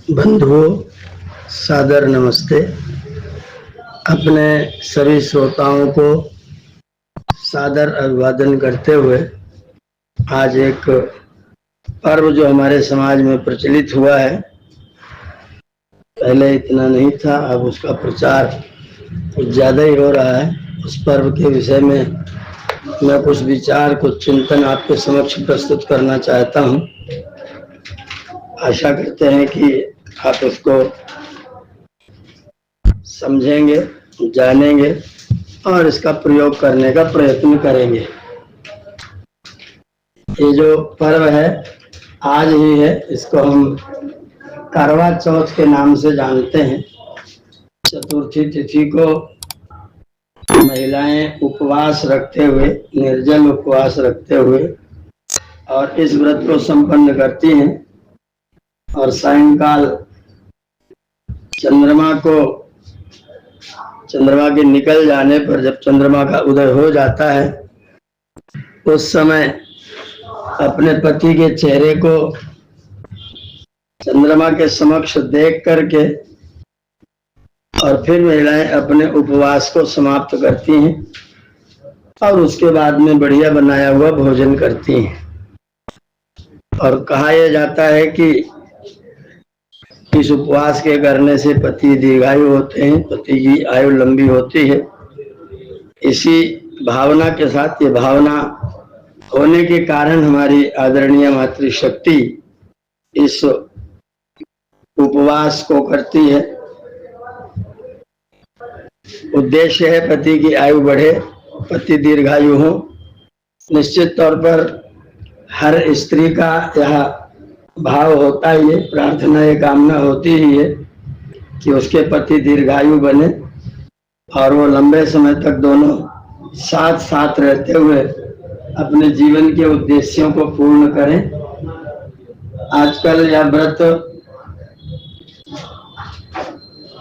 बंधुओं, सादर नमस्ते। अपने सभी श्रोताओं को सादर अभिवादन करते हुए आज एक पर्व जो हमारे समाज में प्रचलित हुआ है, पहले इतना नहीं था, अब उसका प्रचार कुछ ज़्यादा ही हो रहा है। उस पर्व के विषय में मैं कुछ विचार, कुछ चिंतन आपके समक्ष प्रस्तुत करना चाहता हूँ। आशा करते हैं कि आप उसको समझेंगे, जानेंगे और इसका प्रयोग करने का प्रयत्न करेंगे। ये जो पर्व है आज ही है, इसको हम करवा चौथ के नाम से जानते हैं। चतुर्थी तिथि को महिलाएं उपवास रखते हुए, निर्जल उपवास रखते हुए और इस व्रत को संपन्न करती हैं और सायंकाल चंद्रमा के निकल जाने पर, जब चंद्रमा का उदय हो जाता है, उस समय अपने पति के चेहरे को चंद्रमा के समक्ष देख करके और फिर महिलाएं अपने उपवास को समाप्त करती हैं और उसके बाद में बढ़िया बनाया हुआ भोजन करती हैं। और कहा यह जाता है कि इस उपवास के करने से पति दीर्घायु होते हैं, पति की आयु लंबी होती है। इसी भावना के साथ, ये भावना होने के कारण हमारी आदरणीय मातृशक्ति इस उपवास को करती है। उद्देश्य है पति की आयु बढ़े, पति दीर्घायु हो। निश्चित तौर पर हर स्त्री का यह भाव होता ही है, प्रार्थना, ये कामना होती ही है कि उसके पति दीर्घायु बने और वो लंबे समय तक दोनों साथ साथ रहते हुए अपने जीवन के उद्देश्यों को पूर्ण करें। आजकल यह व्रत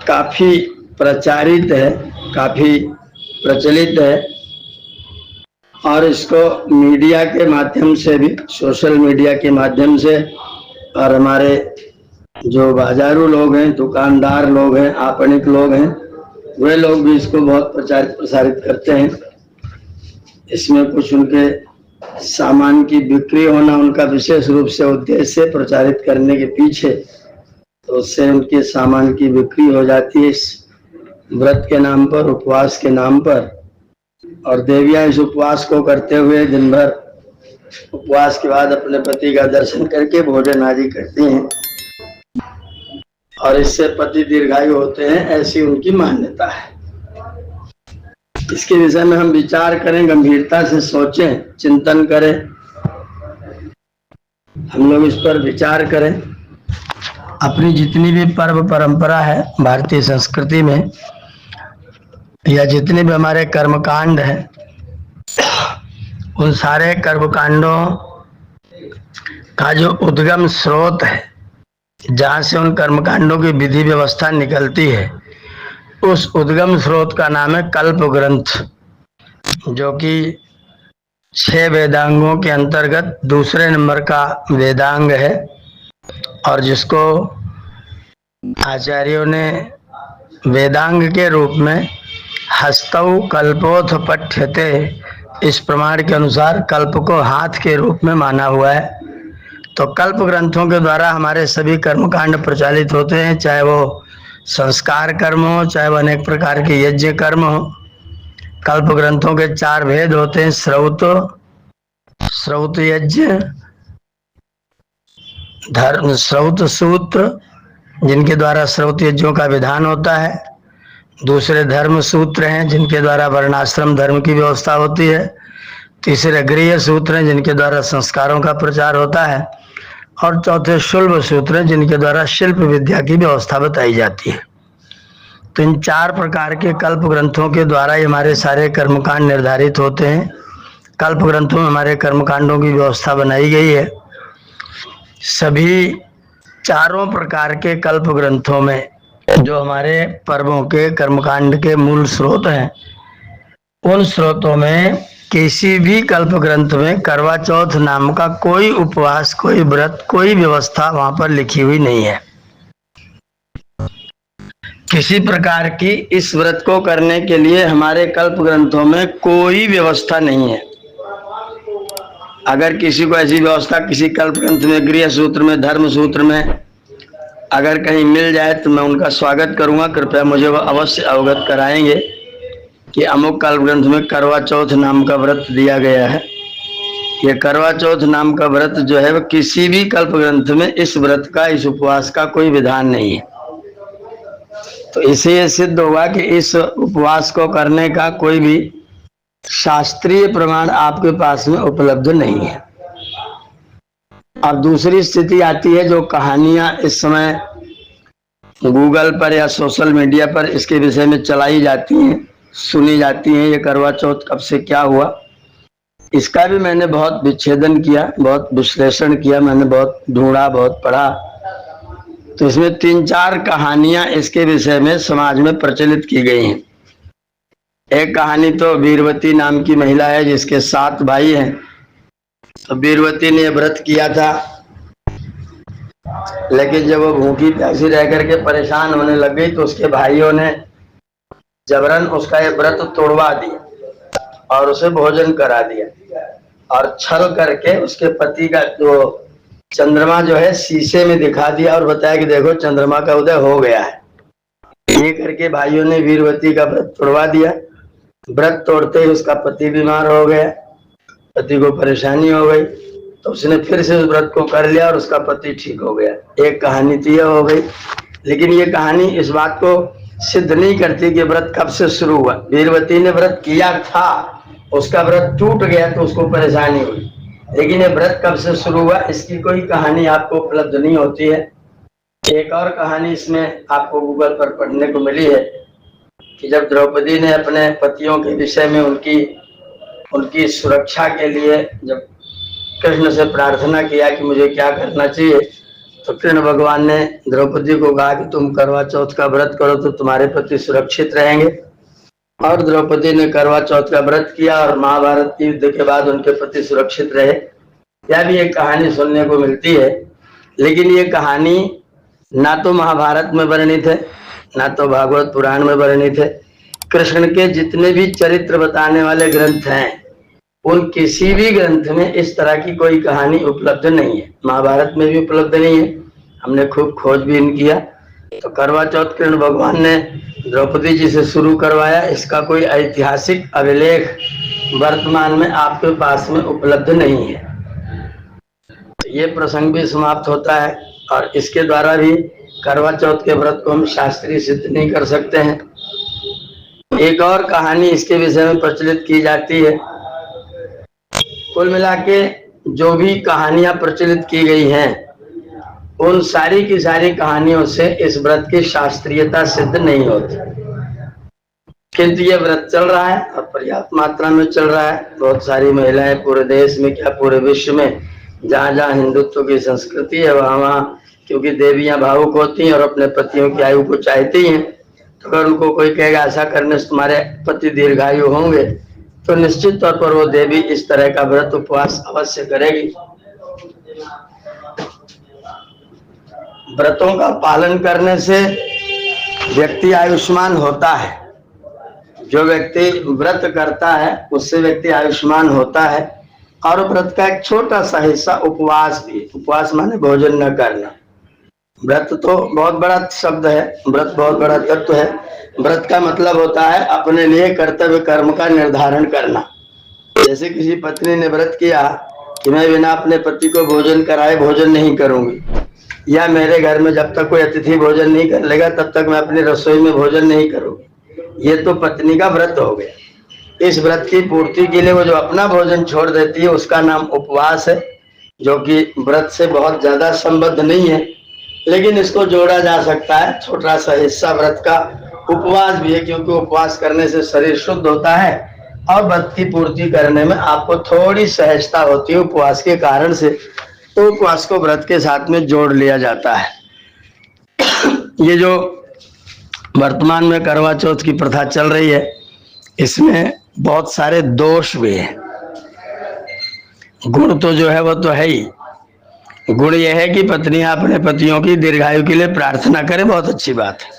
काफी प्रचारित है, काफी प्रचलित है और इसको मीडिया के माध्यम से भी, सोशल मीडिया के माध्यम से, और हमारे जो बाजारू लोग हैं, दुकानदार लोग हैं, आपनिक लोग हैं, वे लोग भी इसको बहुत प्रसारित करते हैं। इसमें कुछ उनके सामान की बिक्री होना उनका विशेष रूप से उद्देश्य है, प्रचारित करने के पीछे, तो उससे उनके सामान की बिक्री हो जाती है इस व्रत के नाम पर, उपवास के नाम पर। और देवियां इस उपवास को करते हुए दिन भर उपवास के बाद अपने पति का दर्शन करके भोजन आदि करती हैं और इससे पति दीर्घायु होते हैं, ऐसी उनकी मान्यता है। इसके विषय में हम विचार करें, गंभीरता से सोचें, चिंतन करें, हम लोग इस पर विचार करें। अपनी जितनी भी पर्व परंपरा है भारतीय संस्कृति में, या जितने भी हमारे कर्मकांड हैं, उन सारे कर्मकांडों का जो उद्गम स्रोत है, जहाँ से उन कर्मकांडों की विधि व्यवस्था निकलती है, उस उद्गम स्रोत का नाम है कल्प ग्रंथ, जो कि 6 वेदांगों के अंतर्गत दूसरे नंबर का वेदांग है और जिसको आचार्यों ने वेदांग के रूप में हस्तौ कल्पोथ पठ्यते, इस प्रमाण के अनुसार कल्प को हाथ के रूप में माना हुआ है। तो कल्प ग्रंथों के द्वारा हमारे सभी कर्मकांड प्रचालित होते हैं, चाहे वो संस्कार कर्म हो, चाहे वो अनेक प्रकार के यज्ञ कर्म हो। कल्प ग्रंथों के 4 भेद होते हैं, श्रौत यज्ञ, धर्म श्रौत सूत्र, जिनके द्वारा श्रौत यज्ञों का विधान होता है। दूसरे धर्म सूत्र हैं, जिनके द्वारा वर्णाश्रम धर्म की व्यवस्था होती है। तीसरे गृह सूत्र हैं, जिनके द्वारा संस्कारों का प्रचार होता है। और चौथे शुल्ब सूत्र हैं, जिनके द्वारा शिल्प विद्या की व्यवस्था बताई जाती है। तो इन 4 प्रकार के कल्प ग्रंथों के द्वारा ही हमारे सारे कर्मकांड निर्धारित होते हैं। कल्प ग्रंथों में हमारे कर्मकांडों की व्यवस्था बनाई गई है। सभी 4 प्रकार के कल्प ग्रंथों में जो हमारे पर्वों के कर्मकांड के मूल स्रोत हैं, उन स्रोतों में किसी भी कल्प ग्रंथ में करवा चौथ नाम का कोई उपवास, कोई व्रत, कोई व्यवस्था वहां पर लिखी हुई नहीं है। किसी प्रकार की इस व्रत को करने के लिए हमारे कल्प ग्रंथों में कोई व्यवस्था नहीं है। अगर किसी को ऐसी व्यवस्था किसी कल्प ग्रंथ में, गृह सूत्र में, धर्म सूत्र में अगर कहीं मिल जाए तो मैं उनका स्वागत करूंगा। कृपया मुझे वह अवश्य अवगत कराएंगे कि अमुक कल्प ग्रंथ में करवा चौथ नाम का व्रत दिया गया है। ये करवा चौथ नाम का व्रत जो है वह किसी भी कल्प ग्रंथ में इस व्रत का, इस उपवास का कोई विधान नहीं है। तो इसे यह सिद्ध होगा कि इस उपवास को करने का कोई भी शास्त्रीय प्रमाण आपके पास में उपलब्ध नहीं है। अब दूसरी स्थिति आती है, जो कहानियां इस समय गूगल पर या सोशल मीडिया पर इसके विषय में चलाई जाती हैं, सुनी जाती हैं। ये करवा चौथ कब से क्या हुआ, इसका भी मैंने बहुत विच्छेदन किया, बहुत विश्लेषण किया, मैंने बहुत ढूंढा, बहुत पढ़ा। तो इसमें 3-4 कहानियां इसके विषय में समाज में प्रचलित की गई हैं। एक कहानी तो वीरवती नाम की महिला है जिसके 7 भाई हैं। तो वीरवती ने व्रत किया था, लेकिन जब वो भूखी प्यासी रह करके परेशान होने लग गई तो उसके भाइयों ने जबरन उसका ये व्रत तोड़वा दिया और उसे भोजन करा दिया और छल करके उसके पति का जो चंद्रमा जो है शीशे में दिखा दिया और बताया कि देखो चंद्रमा का उदय हो गया है। ये करके भाइयों ने वीरवती का व्रत तोड़वा दिया। व्रत तोड़ते ही उसका पति बीमार हो गया, पति को परेशानी हो गई, तो उसने फिर से उस व्रत को कर लिया और उसका पति ठीक हो गया। एक कहानी तो यह हो गई, लेकिन ये कहानी इस बात को सिद्ध नहीं करती कि व्रत कब से शुरू हुआ। वीरवती ने व्रत किया था, उसका व्रत टूट गया तो उसको परेशानी हुई, लेकिन ये व्रत कब से शुरू हुआ इसकी कोई कहानी आपको उपलब्ध नहीं होती है। एक और कहानी इसमें आपको गूगल पर पढ़ने को मिली है कि जब द्रौपदी ने अपने पतियों के विषय में उनकी सुरक्षा के लिए जब कृष्ण से प्रार्थना किया कि मुझे क्या करना चाहिए, तो कृष्ण भगवान ने द्रौपदी को कहा कि तुम करवा चौथ का व्रत करो तो तुम्हारे पति सुरक्षित रहेंगे। और द्रौपदी ने करवा चौथ का व्रत किया और महाभारत के युद्ध के बाद उनके पति सुरक्षित रहे। यह भी एक कहानी सुनने को मिलती है, लेकिन ये कहानी ना तो महाभारत में वर्णित है, ना तो भागवत पुराण में वर्णित है। कृष्ण के जितने भी चरित्र बताने वाले ग्रंथ हैं, उन किसी भी ग्रंथ में इस तरह की कोई कहानी उपलब्ध नहीं है। महाभारत में भी उपलब्ध नहीं है, हमने खूब खोजबीन किया। तो करवा चौथ कृष्ण भगवान ने द्रौपदी जी से शुरू करवाया, इसका कोई ऐतिहासिक अभिलेख वर्तमान में आपके पास में उपलब्ध नहीं है। ये प्रसंग भी समाप्त होता है और इसके द्वारा भी करवा चौथ के व्रत को हम शास्त्रीय सिद्ध नहीं कर सकते हैं। एक और कहानी इसके विषय में प्रचलित की जाती है। कुल मिला के जो भी कहानियां प्रचलित की गई हैं, उन सारी की सारी कहानियों से इस व्रत की शास्त्रीयता सिद्ध नहीं होती। किंतु ये व्रत चल रहा है और पर्याप्त मात्रा में चल रहा है। बहुत सारी महिलाएं पूरे देश में क्या पूरे विश्व में जहाँ जहाँ हिंदुत्व की संस्कृति है वहाँ क्योंकि देवियां भावुक होती हैं और अपने पतियों की आयु को चाहती हैं, तो अगर उनको कोई कहेगा ऐसा करने से तुम्हारे पति दीर्घायु होंगे, तो निश्चित तौर पर वो देवी इस तरह का व्रत उपवास अवश्य करेगी। व्रतों का पालन करने से व्यक्ति आयुष्मान होता है। जो व्यक्ति व्रत करता है उससे व्यक्ति आयुष्मान होता है। और व्रत का एक छोटा सा हिस्सा उपवास भी, उपवास माने भोजन न करना। व्रत तो बहुत बड़ा शब्द है, व्रत बहुत बड़ा तत्व है। व्रत का मतलब होता है अपने लिए कर्तव्य कर्म का निर्धारण करना। जैसे किसी पत्नी ने व्रत किया कि मैं बिना अपने पति को भोजन कराए भोजन नहीं करूंगी, या मेरे घर में जब तक कोई अतिथि भोजन नहीं कर लेगा तब तक मैं अपनी रसोई में भोजन नहीं करूंगी, ये तो पत्नी का व्रत हो गया। इस व्रत की पूर्ति के लिए वो जो अपना भोजन छोड़ देती है उसका नाम उपवास है, जो कि व्रत से बहुत ज्यादा संबद्ध नहीं है, लेकिन इसको जोड़ा जा सकता है। छोटा सा हिस्सा व्रत का उपवास भी है, क्योंकि उपवास करने से शरीर शुद्ध होता है और व्रत की पूर्ति करने में आपको थोड़ी सहजता होती है उपवास के कारण से, तो उपवास को व्रत के साथ में जोड़ लिया जाता है। ये जो वर्तमान में करवा चौथ की प्रथा चल रही है, इसमें बहुत सारे दोष भी हैं। गुण तो जो है वो तो है ही। गुण यह है कि पत्नियां अपने पतियों की दीर्घायु के लिए प्रार्थना करें, बहुत अच्छी बात है,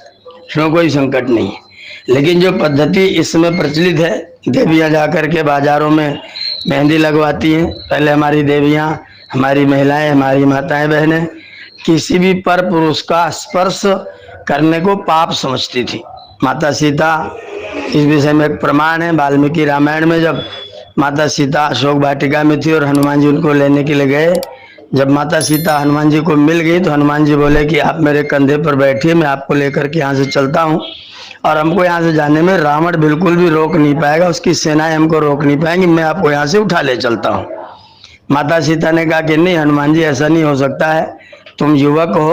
इसमें कोई संकट नहीं है। लेकिन जो पद्धति इस समय प्रचलित है, देवियाँ जाकर के बाजारों में मेहंदी लगवाती हैं। पहले हमारी देवियाँ, हमारी महिलाएं, हमारी माताएं बहनें किसी भी पर पुरुष का स्पर्श करने को पाप समझती थी। माता सीता इस विषय में एक प्रमाण है। वाल्मीकि रामायण में जब माता सीता अशोक वाटिका में थी और हनुमान जी उनको लेने के लिए गए, जब माता सीता हनुमान जी को मिल गई तो हनुमान जी बोले कि आप मेरे कंधे पर बैठिए, मैं आपको लेकर के यहाँ से चलता हूँ, और हमको यहाँ से जाने में रावण बिल्कुल भी रोक नहीं पाएगा, उसकी सेनाएं हमको रोक नहीं पाएंगी, मैं आपको यहाँ से उठा ले चलता हूँ। माता सीता ने कहा कि नहीं हनुमान जी, ऐसा नहीं हो सकता है, तुम युवक हो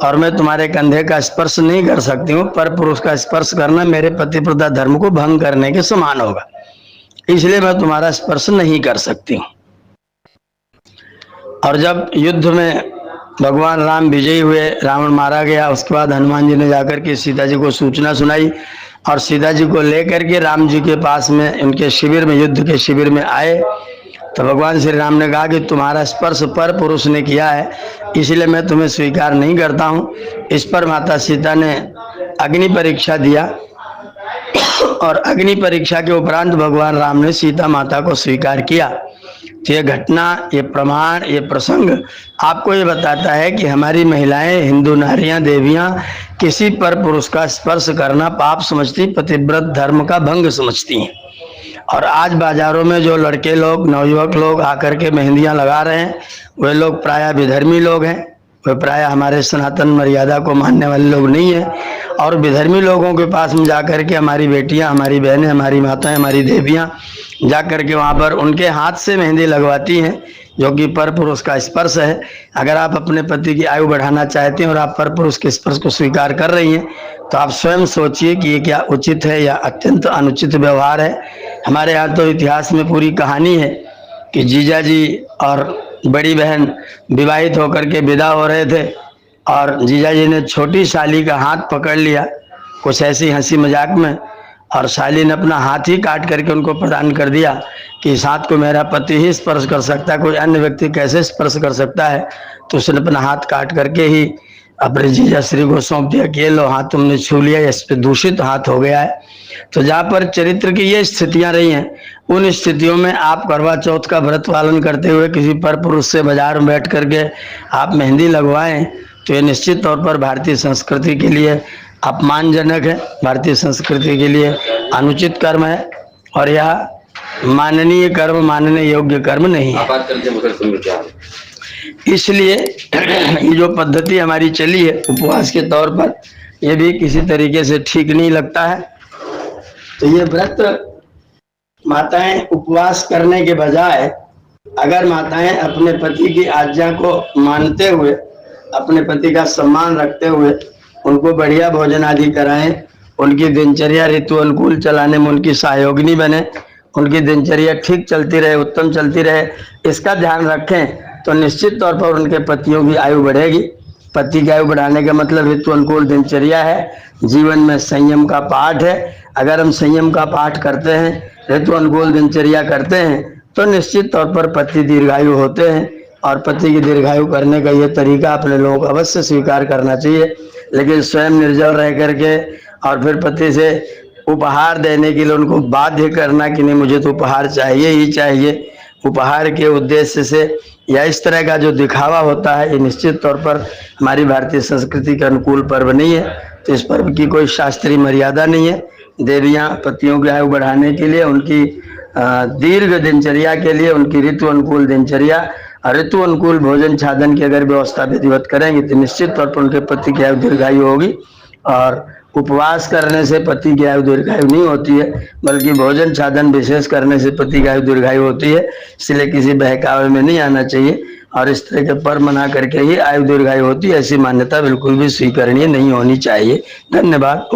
और मैं तुम्हारे कंधे का स्पर्श नहीं कर सकती हूँ। पर पुरुष का स्पर्श करना मेरे पतिव्रता धर्म को भंग करने के समान होगा, इसलिए मैं तुम्हारा स्पर्श नहीं कर सकती हूँ। और जब युद्ध में भगवान राम विजयी हुए, रावण मारा गया, उसके बाद हनुमान जी ने जाकर के सीता जी को सूचना सुनाई और सीता जी को लेकर के राम जी के पास में उनके शिविर में, युद्ध के शिविर में आए। तो भगवान श्री राम ने कहा कि तुम्हारा स्पर्श पर पुरुष ने किया है, इसलिए मैं तुम्हें स्वीकार नहीं करता हूँ। इस पर माता सीता ने अग्नि परीक्षा दिया और अग्नि परीक्षा के उपरांत भगवान राम ने सीता माता को स्वीकार किया। तो ये घटना, ये प्रमाण, ये प्रसंग आपको ये बताता है कि हमारी महिलाएं, हिंदू नारियां, देवियां किसी पर पुरुष का स्पर्श करना पाप समझती, पतिव्रत धर्म का भंग समझती हैं। और आज बाजारों में जो लड़के लोग, नवयुवक लोग आकर के मेहंदियां लगा रहे हैं, वे लोग प्रायः विधर्मी लोग हैं, वे प्रायः हमारे सनातन मर्यादा को मानने वाले लोग नहीं है। और विधर्मी लोगों के पास में जाकर के हमारी बेटियां, हमारी बहनें, हमारी माताएं, हमारी देवियां जाकर के वहाँ पर उनके हाथ से मेहंदी लगवाती हैं, जो कि पर पुरुष का स्पर्श है। अगर आप अपने पति की आयु बढ़ाना चाहते हैं और आप पर पुरुष के स्पर्श को स्वीकार कर रही हैं, तो आप स्वयं सोचिए कि ये क्या उचित है या अत्यंत अनुचित व्यवहार है। हमारे यहाँ तो इतिहास में पूरी कहानी है कि जीजा जी और बड़ी बहन विवाहित होकर के विदा हो रहे थे और जीजा जी ने छोटी साली का हाथ पकड़ लिया कुछ ऐसी हंसी मजाक में, और साली ने अपना हाथ ही काट करके उनको प्रदान कर दिया कि इस हाथ को मेरा पति ही स्पर्श कर सकता है, कोई अन्य व्यक्ति कैसे स्पर्श कर सकता है। तो उसने अपना हाथ काट करके ही अपने जीजा श्री को सौंप दिया कि ये लो हाथ तुमने छू लिया, इस पे दूषित हाथ हो गया है। तो जहाँ पर चरित्र की ये स्थितियां रही हैं, उन स्थितियों में आप करवा चौथ का व्रत पालन करते हुए किसी पर पुरुष से बाजार में बैठ करके आप मेहंदी लगवाएं, तो ये निश्चित तौर पर भारतीय संस्कृति के लिए अपमानजनक है, भारतीय संस्कृति के लिए अनुचित कर्म है, और यह माननीय कर्म, मानने योग्य कर्म नहीं है। इसलिए ये जो पद्धति हमारी चली है उपवास के तौर पर, ये भी किसी तरीके से ठीक नहीं लगता है। तो ये व्रत माताएं उपवास करने के बजाय अगर माताएं अपने पति की आज्ञा को मानते हुए, अपने पति का सम्मान रखते हुए उनको बढ़िया भोजन आदि कराएं, उनकी दिनचर्या ऋतु अनुकूल चलाने में उनकी सहयोगिनी बने, उनकी दिनचर्या ठीक चलती रहे, उत्तम चलती रहे, इसका ध्यान रखें, तो निश्चित तौर पर उनके पतियों की आयु बढ़ेगी। पति की आयु बढ़ाने का मतलब ऋतु अनुकूल दिनचर्या है, जीवन में संयम का पाठ है। अगर हम संयम का पाठ करते हैं, ऋतु अनुकूल दिनचर्या करते हैं, तो निश्चित तौर पर पति दीर्घायु होते हैं। और पति की दीर्घायु करने का ये तरीका अपने लोगों को अवश्य स्वीकार करना चाहिए। लेकिन स्वयं निर्जल रह करके और फिर पति से उपहार देने के लिए उनको बाध्य करना कि नहीं मुझे तो उपहार चाहिए ही चाहिए, उपहार के उद्देश्य से या इस तरह का जो दिखावा होता है, ये निश्चित तौर पर हमारी भारतीय संस्कृति के अनुकूल पर्व नहीं है। तो इस पर्व की कोई शास्त्रीय मर्यादा नहीं है। देवियां पतियों की आयु बढ़ाने के लिए, उनकी दीर्घ दिनचर्या के लिए, उनकी ऋतु अनुकूल दिनचर्या, ऋतु अनुकूल भोजन छादन की अगर व्यवस्था विधिवत करेंगे तो निश्चित तौर पर उनके पति की आयु दीर्घायु होगी। और उपवास करने से पति की आयु दीर्घायु नहीं होती है, बल्कि भोजन छादन विशेष करने से पति की आयु दीर्घायु होती है। इसलिए किसी बहकावे में नहीं आना चाहिए और इस तरह के पर्व मना करके ही आयु दीर्घायु होती है, ऐसी मान्यता बिल्कुल भी स्वीकरणीय नहीं होनी चाहिए। धन्यवाद।